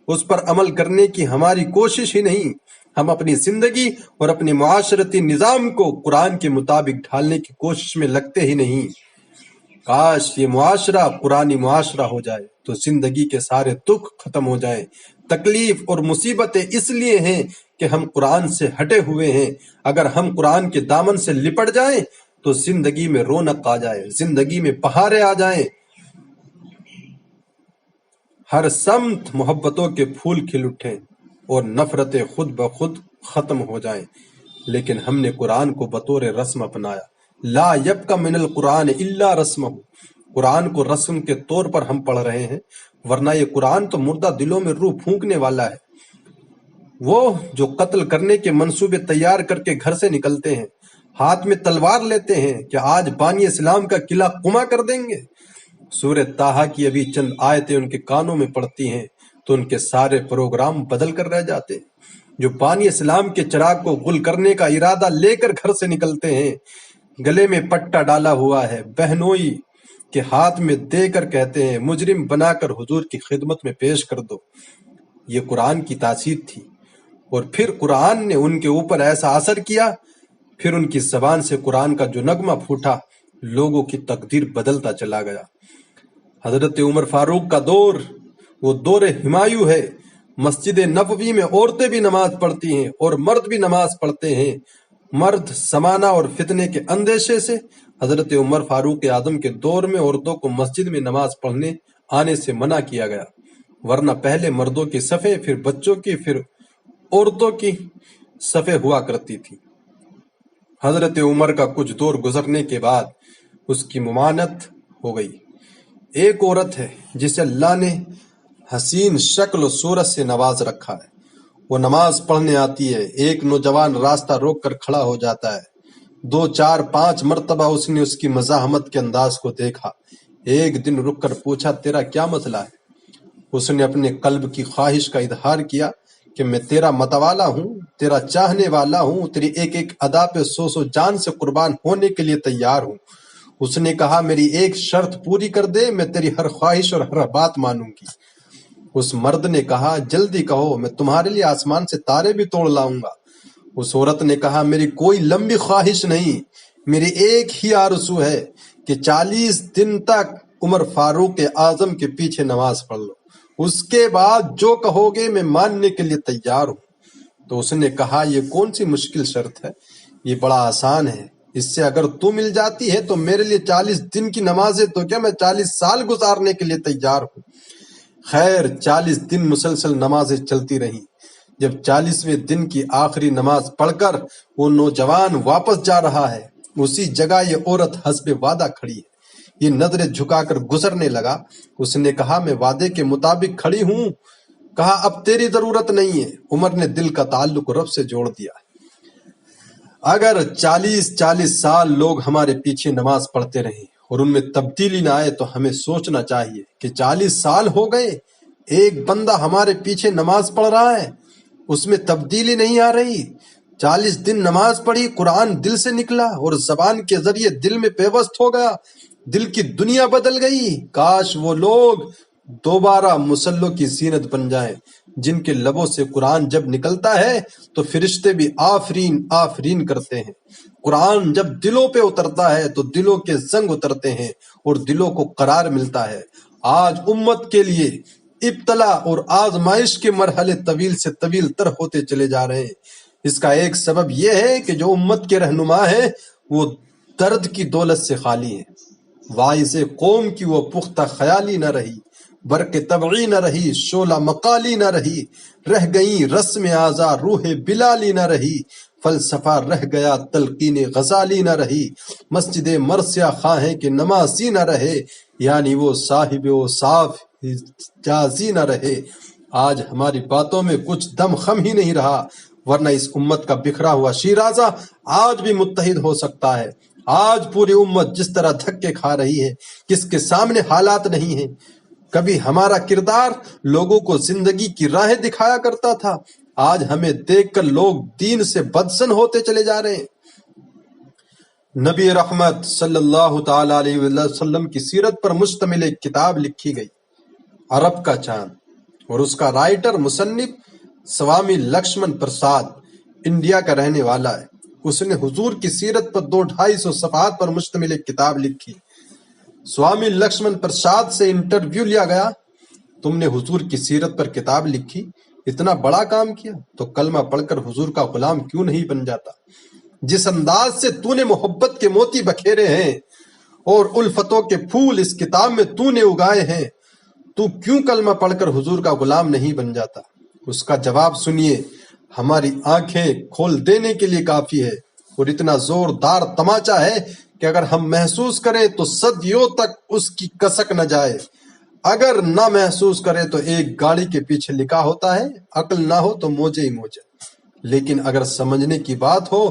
اس پر عمل کرنے کی ہماری کوشش ہی نہیں، ہم اپنی زندگی اور اپنے معاشرتی نظام کو قرآن کے مطابق ڈھالنے کی کوشش میں لگتے ہی نہیں۔ کاش یہ معاشرہ قرآنی معاشرہ ہو جائے تو زندگی کے سارے دکھ ختم ہو جائیں۔ تکلیف اور مصیبتیں اس لیے ہیں کہ ہم قرآن سے ہٹے ہوئے ہیں۔ اگر ہم قرآن کے دامن سے لپٹ جائیں تو زندگی میں رونق آ جائے، زندگی میں بہاریں آ جائیں، ہر سمت محبتوں کے پھول کھل اٹھیں اور نفرتیں خود بخود ختم ہو جائیں۔ لیکن ہم نے قرآن کو بطور رسم اپنایا۔ لا یبقى من القرآن الا رسمہ، قرآن کو رسم کے طور پر ہم پڑھ رہے ہیں، ورنہ یہ قرآن تو مردہ دلوں میں روح پھونکنے والا ہے۔ وہ جو قتل کرنے کے منصوبے تیار کر کے گھر سے نکلتے ہیں، ہاتھ میں تلوار لیتے ہیں کہ آج بانی اسلام کا قلعہ قما کر دیں گے، سورہ طٰہٰ کی ابھی چند آیتیں ان کے کانوں میں پڑتی ہیں تو ان کے سارے پروگرام بدل کر رہ جاتے ہیں۔ جو بانی اسلام کے چراغ کو غل کرنے کا ارادہ لے کر گھر سے نکلتے ہیں، گلے میں پٹا ڈالا ہوا ہے، بہنوئی کے ہاتھ میں دے کر کہتے ہیں مجرم بنا کر حضور کی خدمت میں پیش کر دو۔ یہ قرآن کی تاثیر تھی، اور پھر قرآن نے ان کے اوپر ایسا اثر کیا، پھر ان کی زبان سے قرآن کا جو نغمہ پھوٹا، لوگوں کی تقدیر بدلتا چلا گیا۔ حضرت عمر فاروق کا دور وہ دور ہمایوں ہے۔ مسجد نبوی میں عورتیں بھی نماز پڑھتی ہیں اور مرد بھی نماز پڑھتے ہیں۔ مرد زمانہ اور فتنے کے اندیشے سے حضرت عمر فاروق اعظم کے دور میں عورتوں کو مسجد میں نماز پڑھنے آنے سے منع کیا گیا، ورنہ پہلے مردوں کی صفیں، پھر بچوں کی، پھر عورتوں کی صفیں ہوا کرتی تھی۔ حضرت عمر کا کچھ دور گزرنے کے بعد اس کی ممانعت ہو گئی۔ ایک عورت ہے جسے اللہ نے حسین شکل و صورت سے نواز رکھا ہے، وہ نماز پڑھنے آتی ہے۔ ایک نوجوان راستہ روک کر کھڑا ہو جاتا ہے، 2 4 5 مرتبہ اس نے اس کی مزاحمت کے انداز کو دیکھا۔ ایک دن رک کر پوچھا تیرا کیا مسئلہ ہے؟ اس نے اپنے قلب کی خواہش کا اظہار کیا کہ میں تیرا متوالا ہوں، تیرا چاہنے والا ہوں، تیری ایک ایک ادا پہ 100 جان سے قربان ہونے کے لیے تیار ہوں۔ اس نے کہا میری ایک شرط پوری کر دے، میں تیری ہر خواہش اور ہر بات مانوں گی۔ اس مرد نے کہا جلدی کہو، میں تمہارے لیے آسمان سے تارے بھی توڑ لاؤں گا۔ اس عورت نے کہا میری کوئی لمبی خواہش نہیں، میری ایک ہی آرزو ہے کہ 40 دن تک عمر فاروق اعظم کے پیچھے نماز پڑھ لو، اس کے بعد جو کہو گے میں ماننے کے لیے تیار ہوں۔ تو اس نے کہا یہ کون سی مشکل شرط ہے، یہ بڑا آسان ہے، اس سے اگر تو مل جاتی ہے تو میرے لیے 40 دن کی نمازیں تو کیا، میں 40 سال گزارنے کے لیے تیار ہوں۔ خیر 40 دن مسلسل نمازیں چلتی رہیں۔ جب 40ویں دن کی آخری نماز پڑھ کر وہ نوجوان واپس جا رہا ہے، اسی جگہ یہ عورت حسب وعدہ کھڑی ہے۔ یہ نظریں جھکا کر گزرنے لگا۔ اس نے کہا میں وعدے کے مطابق کھڑی ہوں۔ کہا اب تیری ضرورت نہیں ہے۔ عمر نے دل کا تعلق رب سے جوڑ دیا۔ اگر 40 سال لوگ ہمارے پیچھے نماز پڑھتے رہیں اور ان میں تبدیلی نہ آئے تو ہمیں سوچنا چاہیے کہ 40 سال ہو گئے، ایک بندہ ہمارے پیچھے نماز پڑھ رہا ہے، اس میں تبدیلی نہیں آ رہی۔ 40 دن نماز پڑھی، قرآن دل سے نکلا اور زبان کے ذریعے دل میں پیوست ہو گیا، دل کی دنیا بدل گئی۔ کاش وہ لوگ دوبارہ مسلوں کی زینت بن جائیں جن کے لبوں سے قرآن جب نکلتا ہے تو فرشتے بھی آفرین آفرین کرتے ہیں۔ قرآن جب دلوں پہ اترتا ہے تو دلوں کے زنگ اترتے ہیں اور دلوں کو قرار ملتا ہے۔ آج امت کے لیے ابتلا اور آزمائش کے مرحلے طویل سے طویل تر ہوتے چلے جا رہے ہیں۔ اس کا ایک سبب یہ ہے کہ جو امت کے رہنما ہیں وہ درد کی دولت سے خالی ہیں۔ واعظ قوم کی وہ پختہ خیالی نہ رہی، برق طبعی نہ رہی، شعلہ مقالی نہ رہی، رہ گئیں رسم اعضا روح بلالی نہ رہی، فلسفہ رہ گیا تلقین غزالی نہ رہی، مسجد مرثیہ خواہیں کہ نمازی نہ رہے، یعنی وہ صاحب و صاف جازی نہ رہے۔ آج ہماری باتوں میں کچھ دم خم ہی نہیں رہا، ورنہ اس امت کا بکھرا ہوا شیرازہ آج بھی متحد ہو سکتا ہے۔ آج پوری امت جس طرح دھکے کھا رہی ہے، کس کے سامنے حالات نہیں ہیں۔ کبھی ہمارا کردار لوگوں کو زندگی کی راہیں دکھایا کرتا تھا، آج ہمیں دیکھ کر لوگ دین سے بدسن ہوتے چلے جا رہے ہیں۔ نبی رحمت صلی اللہ تعالی علیہ وسلم کی سیرت پر مشتمل ایک کتاب لکھی گئی، عرب کا چاند، اور اس کا رائٹر مصنف سوامی لکشمن پرساد انڈیا کا رہنے والا ہے۔ اس نے حضور کی سیرت پر 200-250 صفحات پر مشتمل ایک کتاب لکھی۔ سوامی لکشمن پرساد سے انٹرویو لیا گیا، تم نے حضور کی سیرت پر کتاب لکھی، اتنا بڑا کام کیا، تو کلمہ پڑھ کر حضور کا غلام کیوں نہیں بن جاتا؟ جس انداز سے تو نے محبت کے موتی بکھیرے ہیں اور الفتوں کے پھول اس کتاب میں تو نے اگائے ہیں، تو کیوں کلمہ پڑھ کر حضور کا غلام نہیں بن جاتا؟ اس کا جواب سنیے، ہماری آنکھیں کھول دینے کے لیے کافی ہے، اور اتنا زوردار تماچا ہے کہ اگر ہم محسوس کریں تو صدیوں تک اس کی کسک نہ جائے، اگر نہ محسوس کرے تو ایک گاڑی کے پیچھے لکھا ہوتا ہے عقل نہ ہو تو موجے ہی موجے، لیکن اگر سمجھنے کی بات ہو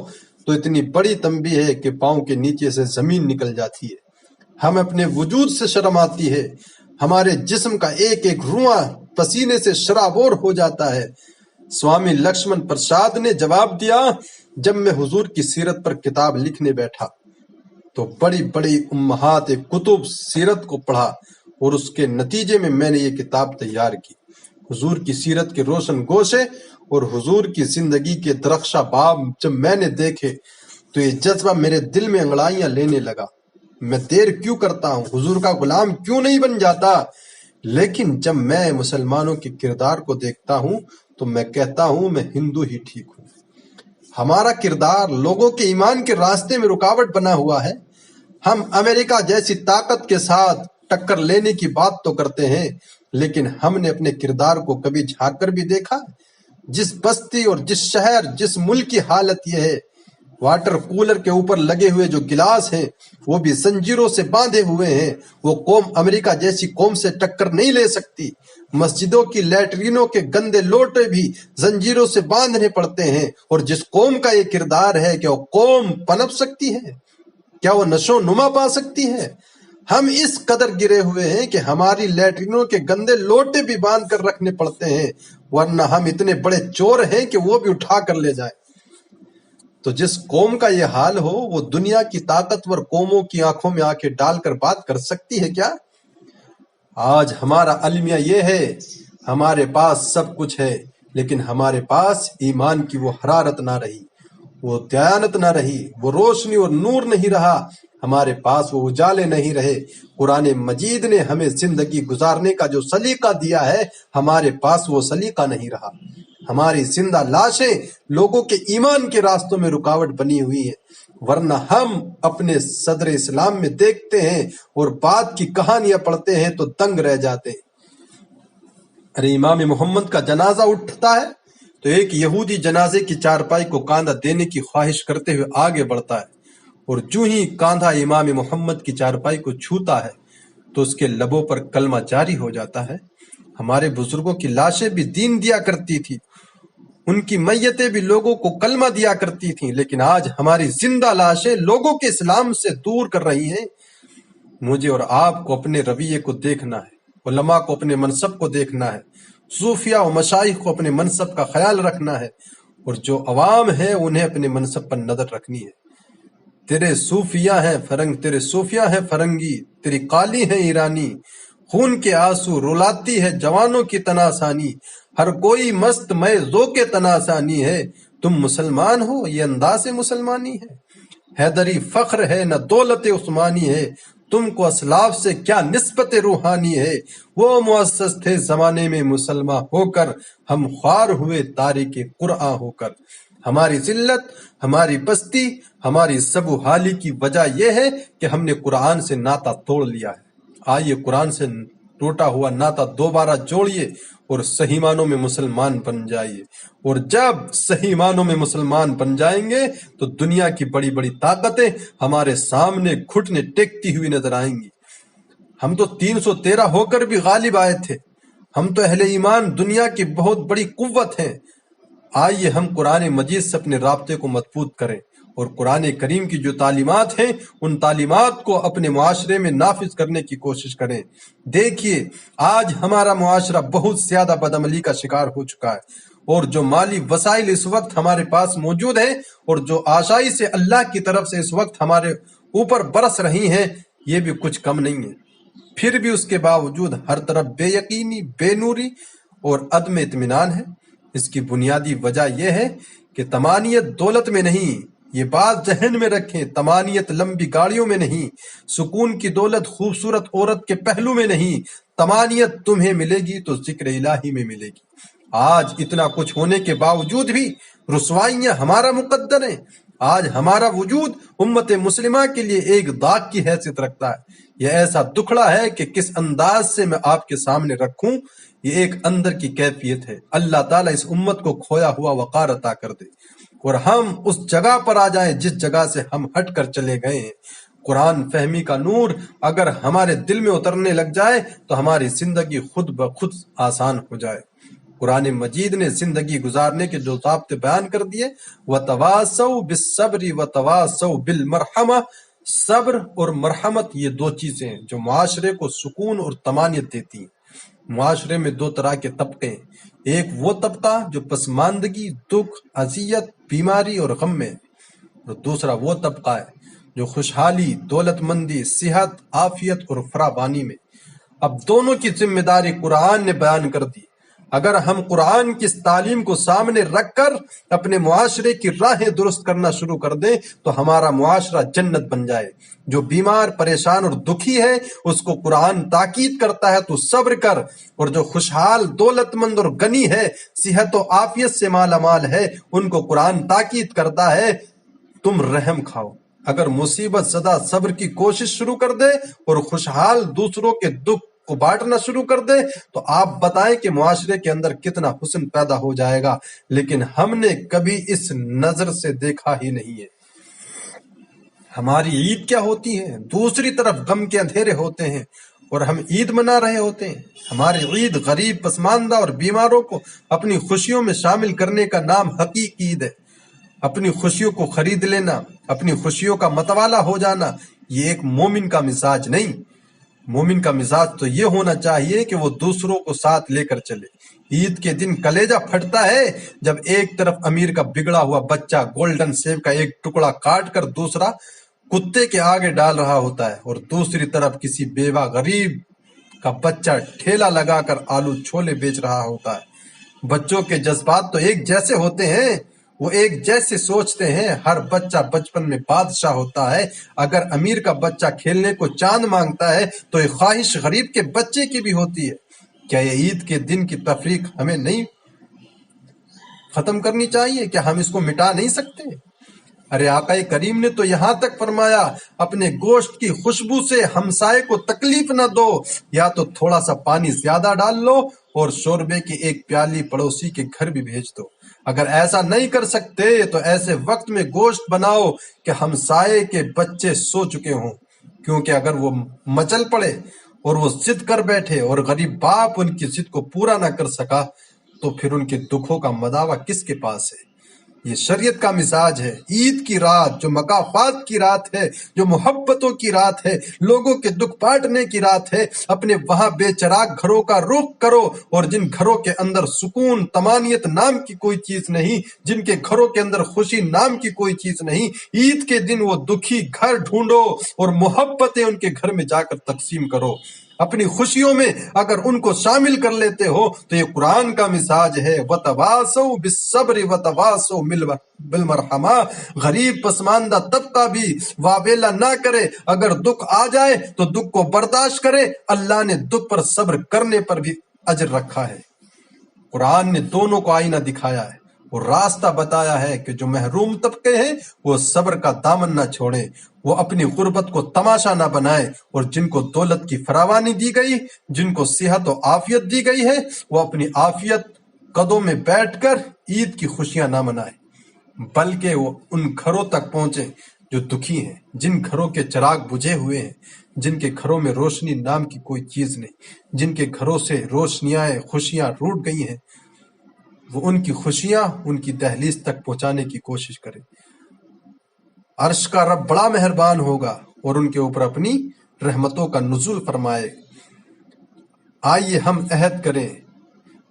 تو اتنی بڑی تنبیہ ہے کہ پاؤں کے نیچے سے زمین نکل جاتی ہے، ہم اپنے وجود سے شرم آتی ہے، ہمارے جسم کا ایک ایک رواں پسینے سے شرابور ہو جاتا ہے۔ سوامی لکشمن پرساد نے جواب دیا، جب میں حضور کی سیرت پر کتاب لکھنے بیٹھا تو بڑی بڑی امہات کتب سیرت کو پڑھا اور اس کے نتیجے میں نے یہ کتاب تیار کی۔ حضور کی سیرت کے روشن گوشے اور حضور کی زندگی کے درخشاں باب جب میں نے دیکھے تو یہ جذبہ میرے دل میں انگڑائیاں لینے لگا، میں دیر کیوں کرتا ہوں، حضور کا غلام کیوں نہیں بن جاتا؟ لیکن جب میں مسلمانوں کے کردار کو دیکھتا ہوں تو میں کہتا ہوں میں ہندو ہی ٹھیک ہوں۔ ہمارا کردار لوگوں کے ایمان کے راستے میں رکاوٹ بنا ہوا ہے۔ ہم امریکہ جیسی طاقت کے ساتھ ٹکر لینے کی بات تو کرتے ہیں، لیکن ہم نے اپنے کردار کو کبھی جھانک کر بھی دیکھا؟ جس بستی اور جس شہر جس ملک کی حالت یہ ہے، واٹر کولر کے اوپر لگے ہوئے جو گلاس ہیں وہ بھی زنجیروں سے باندھے ہوئے ہیں، وہ قوم امریکہ جیسی قوم سے ٹکر نہیں لے سکتی۔ مسجدوں کی لیٹرینوں کے گندے لوٹے بھی زنجیروں سے باندھنے پڑتے ہیں، اور جس قوم کا یہ کردار ہے کہ وہ قوم پنپ سکتی ہے؟ کیا وہ نشو نما پا سکتی ہے؟ ہم اس قدر گرے ہوئے ہیں کہ ہماری لیٹرینوں کے گندے لوٹے بھی باندھ کر رکھنے پڑتے ہیں، ورنہ ہم اتنے بڑے چور ہیں کہ وہ بھی اٹھا کر لے جائیں۔ تو جس قوم کا یہ حال ہو وہ دنیا کی طاقتور قوموں کی آنکھوں میں آنکھیں ڈال کر بات کر سکتی ہے کیا؟ آج ہمارا المیہ یہ ہے، ہمارے پاس سب کچھ ہے، لیکن ہمارے پاس ایمان کی وہ حرارت نہ رہی، وہ دیانت نہ رہی، وہ روشنی اور نور نہیں رہا، ہمارے پاس وہ اجالے نہیں رہے۔ قرآن مجید نے ہمیں زندگی گزارنے کا جو سلیقہ دیا ہے، ہمارے پاس وہ سلیقہ نہیں رہا۔ ہماری زندہ لاشیں لوگوں کے ایمان کے راستوں میں رکاوٹ بنی ہوئی ہیں، ورنہ ہم اپنے صدر اسلام میں دیکھتے ہیں اور بعد کی کہانیاں پڑھتے ہیں تو دنگ رہ جاتے ہیں۔ ارے امام محمد کا جنازہ اٹھتا ہے تو ایک یہودی جنازے کی چارپائی کو کاندھا دینے کی خواہش کرتے ہوئے آگے بڑھتا ہے، اور جو ہی کاندھا امام محمد کی چارپائی کو چھوتا ہے تو اس کے لبوں پر کلمہ جاری ہو جاتا ہے۔ ہمارے بزرگوں کی لاشیں بھی دین دیا کرتی تھی، ان کی میتیں بھی لوگوں کو کلمہ دیا کرتی تھیں، لیکن آج ہماری زندہ لاشیں لوگوں کے اسلام سے دور کر رہی ہیں۔ مجھے اور آپ کو اپنے رویے کو دیکھنا ہے، علماء کو اپنے منصب کو دیکھنا ہے، صوفیاء و مشائخ کو اپنے منصب کا خیال رکھنا ہے، اور جو عوام ہے انہیں اپنے منصب پر نظر رکھنی ہے۔ تیرے صوفیاء ہیں فرنگ، تیرے صوفیاء ہیں فرنگی، تیری قالی ہیں ایرانی، خون کے آنسو رلاتی ہے جوانوں کی تناسانی، ہر کوئی مست میں ذوق تناسانی ہے، تم مسلمان ہو یہ انداز مسلمانی ہے، حیدری فخر ہے نہ دولت عثمانی ہے، تم کو اسلاف سے کیا نسبت روحانی ہے، وہ مؤسس تھے زمانے میں مسلمان ہو کر، ہم خوار ہوئے تاریک قرآن ہو کر۔ ہماری ذلت، ہماری پستی، ہماری سبو حالی کی وجہ یہ ہے کہ ہم نے قرآن سے ناطا توڑ لیا ہے۔ آئیے قرآن سے ٹوٹا ہوا ناطا دوبارہ جوڑیے اور صحیح معنوں میں مسلمان بن جائیے، اور جب صحیح معنوں میں مسلمان بن جائیں گے تو دنیا کی بڑی بڑی طاقتیں ہمارے سامنے گھٹنے ٹیکتی ہوئی نظر آئیں گی۔ ہم تو 313 ہو کر بھی غالب آئے تھے، ہم تو اہل ایمان دنیا کی بہت بڑی قوت ہیں۔ آئیے ہم قرآن مجید سے اپنے رابطے کو مضبوط کریں اور قرآن کریم کی جو تعلیمات ہیں ان تعلیمات کو اپنے معاشرے میں نافذ کرنے کی کوشش کریں۔ دیکھیے آج ہمارا معاشرہ بہت زیادہ بدعملی کا شکار ہو چکا ہے، اور جو مالی وسائل اس وقت ہمارے پاس موجود ہیں اور جو آشائی سے اللہ کی طرف سے اس وقت ہمارے اوپر برس رہی ہیں، یہ بھی کچھ کم نہیں ہے، پھر بھی اس کے باوجود ہر طرف بے یقینی، بے نوری اور عدم اطمینان ہے۔ اس کی بنیادی وجہ یہ ہے کہ طمانیت دولت میں نہیں، یہ بات ذہن میں رکھیں، طمانیت لمبی گاڑیوں میں نہیں، سکون کی دولت خوبصورت عورت کے پہلو میں نہیں، طمانیت تمہیں ملے گی تو ذکر الہی میں ملے گی۔ آج اتنا کچھ ہونے کے باوجود بھی رسوائیاں ہمارا مقدر ہیں۔ آج ہمارا وجود امت مسلمہ کے لیے ایک داغ کی حیثیت رکھتا ہے۔ یہ ایسا دکھڑا ہے کہ کس انداز سے میں آپ کے سامنے رکھوں، یہ ایک اندر کی کیفیت ہے۔ اللہ تعالیٰ اس امت کو کھویا ہوا وقار عطا کر دے، اور ہم اس جگہ پر آ جائیں جس جگہ سے ہم ہٹ کر چلے گئے ہیں۔ قرآن فہمی کا نور اگر ہمارے دل میں اترنے لگ جائے تو ہماری زندگی خود بخود آسان ہو جائے۔ قرآن مجید نے زندگی گزارنے کے جو ضابطے بیان کر دیے، وَتَوَاصَوْا بِالصَّبْرِ وَتَوَاصَوْا بِالْمَرْحَمَةِ، صبر اور مرحمت یہ دو چیزیں ہیں جو معاشرے کو سکون اور طمانینت دیتی ہیں۔ معاشرے میں دو طرح کے طبقے ہیں، ایک وہ طبقہ جو پسماندگی، دکھ، اذیت، بیماری اور غم میں ہے، اور دوسرا وہ طبقہ ہے جو خوشحالی، دولت مندی، صحت، عافیت اور فراوانی میں۔ اب دونوں کی ذمہ داری قرآن نے بیان کر دی۔ اگر ہم قرآن کی اس تعلیم کو سامنے رکھ کر اپنے معاشرے کی راہیں درست کرنا شروع کر دیں تو ہمارا معاشرہ جنت بن جائے۔ جو بیمار، پریشان اور دکھی ہے اس کو قرآن تاکید کرتا ہے تو صبر کر، اور جو خوشحال، دولت مند اور غنی ہے، صحت و عافیت سے مالا مال ہے، ان کو قرآن تاکید کرتا ہے تم رحم کھاؤ۔ اگر مصیبت زدہ صبر کی کوشش شروع کر دے اور خوشحال دوسروں کے دکھ کو بانٹنا شروع کر دے تو آپ بتائیں کہ معاشرے کے اندر کتنا حسن پیدا ہو جائے گا، لیکن ہم نے کبھی اس نظر سے دیکھا ہی نہیں ہے۔ ہماری عید کیا ہوتی ہے؟ دوسری طرف غم کے اندھیرے ہوتے ہیں اور ہم عید منا رہے ہوتے ہیں۔ ہماری عید غریب، پسماندہ اور بیماروں کو اپنی خوشیوں میں شامل کرنے کا نام حقیقی عید ہے۔ اپنی خوشیوں کو خرید لینا، اپنی خوشیوں کا متوالا ہو جانا، یہ ایک مومن کا مزاج نہیں۔ مومن کا مزاج تو یہ ہونا چاہیے کہ وہ دوسروں کو ساتھ لے کر چلے۔ عید کے دن کلیجہ پھٹتا ہے جب ایک طرف امیر کا بگڑا ہوا بچہ گولڈن سیب کا ایک ٹکڑا کاٹ کر دوسرا کتے کے آگے ڈال رہا ہوتا ہے، اور دوسری طرف کسی بیوہ غریب کا بچہ ٹھیلا لگا کر آلو چھولے بیچ رہا ہوتا ہے۔ بچوں کے جذبات تو ایک جیسے ہوتے ہیں، وہ ایک جیسے سوچتے ہیں۔ ہر بچہ بچپن میں بادشاہ ہوتا ہے۔ اگر امیر کا بچہ کھیلنے کو چاند مانگتا ہے تو یہ خواہش غریب کے بچے کی بھی ہوتی ہے۔ کیا یہ عید کے دن کی تفریق ہمیں نہیں ختم کرنی چاہیے؟ کیا ہم اس کو مٹا نہیں سکتے؟ ارے آقا کریم نے تو یہاں تک فرمایا، اپنے گوشت کی خوشبو سے ہمسائے کو تکلیف نہ دو، یا تو تھوڑا سا پانی زیادہ ڈال لو اور شوربے کی ایک پیالی پڑوسی کے گھر بھی بھیج دو۔ اگر ایسا نہیں کر سکتے تو ایسے وقت میں گوشت بناؤ کہ ہمسائے کے بچے سو چکے ہوں، کیونکہ اگر وہ مچل پڑے اور وہ ضد کر بیٹھے اور غریب باپ ان کی ضد کو پورا نہ کر سکا تو پھر ان کے دکھوں کا مداوع کس کے پاس ہے؟ یہ شریعت کا مزاج ہے۔ عید کی رات جو مکافات کی رات ہے، جو محبتوں کی رات ہے، لوگوں کے دکھ بانٹنے کی رات ہے، اپنے وہاں بے چراغ گھروں کا رخ کرو، اور جن گھروں کے اندر سکون، طمانینت نام کی کوئی چیز نہیں، جن کے گھروں کے اندر خوشی نام کی کوئی چیز نہیں، عید کے دن وہ دکھی گھر ڈھونڈو اور محبتیں ان کے گھر میں جا کر تقسیم کرو۔ اپنی خوشیوں میں اگر ان کو شامل کر لیتے ہو تو یہ قرآن کا مزاج ہے۔ وَتَوَاصَوْا بِالصَّبْرِ وَتَوَاصَوْا بِالْمَرْحَمَةِ۔ غریب پسماندہ طبقہ بھی واویلا نہ کرے، اگر دکھ آ جائے تو دکھ کو برداشت کرے۔ اللہ نے دکھ پر صبر کرنے پر بھی اجر رکھا ہے۔ قرآن نے دونوں کو آئینہ دکھایا ہے اور راستہ بتایا ہے کہ جو محروم طبقے ہیں وہ صبر کا دامن نہ چھوڑیں، وہ اپنی غربت کو تماشا نہ بنائیں، اور جن کو دولت کی فراوانی دی گئی، جن کو صحت و عافیت دی گئی ہے، وہ اپنی عافیت قدوں میں بیٹھ کر عید کی خوشیاں نہ منائیں، بلکہ وہ ان گھروں تک پہنچیں جو دکھی ہیں، جن گھروں کے چراغ بجھے ہوئے ہیں، جن کے گھروں میں روشنی نام کی کوئی چیز نہیں، جن کے گھروں سے روشنیاں، خوشیاں روٹ گئی ہیں، وہ ان کی خوشیاں ان کی دہلیز تک پہنچانے کی کوشش کرے۔ عرش کا رب بڑا مہربان ہوگا اور ان کے اوپر اپنی رحمتوں کا نزول فرمائے۔ آئیے ہم عہد کریں،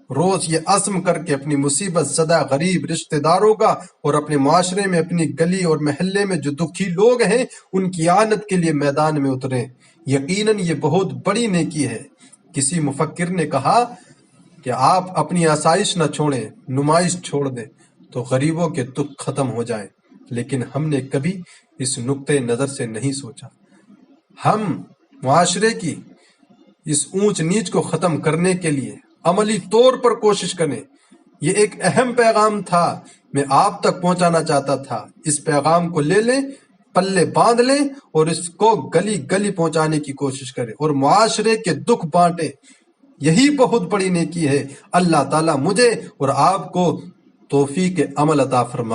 روز یہ عزم کر کے اپنی مصیبت زدہ غریب رشتہ داروں کا اور اپنے معاشرے میں، اپنی گلی اور محلے میں جو دکھی لوگ ہیں ان کی اعانت کے لیے میدان میں اتریں۔ یقیناً یہ بہت بڑی نیکی ہے۔ کسی مفکر نے کہا کہ آپ اپنی آسائش نہ چھوڑیں، نمائش چھوڑ دیں تو غریبوں کے دکھ ختم ہو جائیں، لیکن ہم نے کبھی اس نقطۂ نظر سے نہیں سوچا۔ ہم معاشرے کی اس اونچ نیچ کو ختم کرنے کے لیے عملی طور پر کوشش کریں۔ یہ ایک اہم پیغام تھا، میں آپ تک پہنچانا چاہتا تھا۔ اس پیغام کو لے لیں، پلے باندھ لیں اور اس کو گلی گلی پہنچانے کی کوشش کریں اور معاشرے کے دکھ بانٹیں۔ یہی بہت بڑی نیکی ہے۔ اللہ تعالیٰ مجھے اور آپ کو توفیق عمل عطا فرمائے۔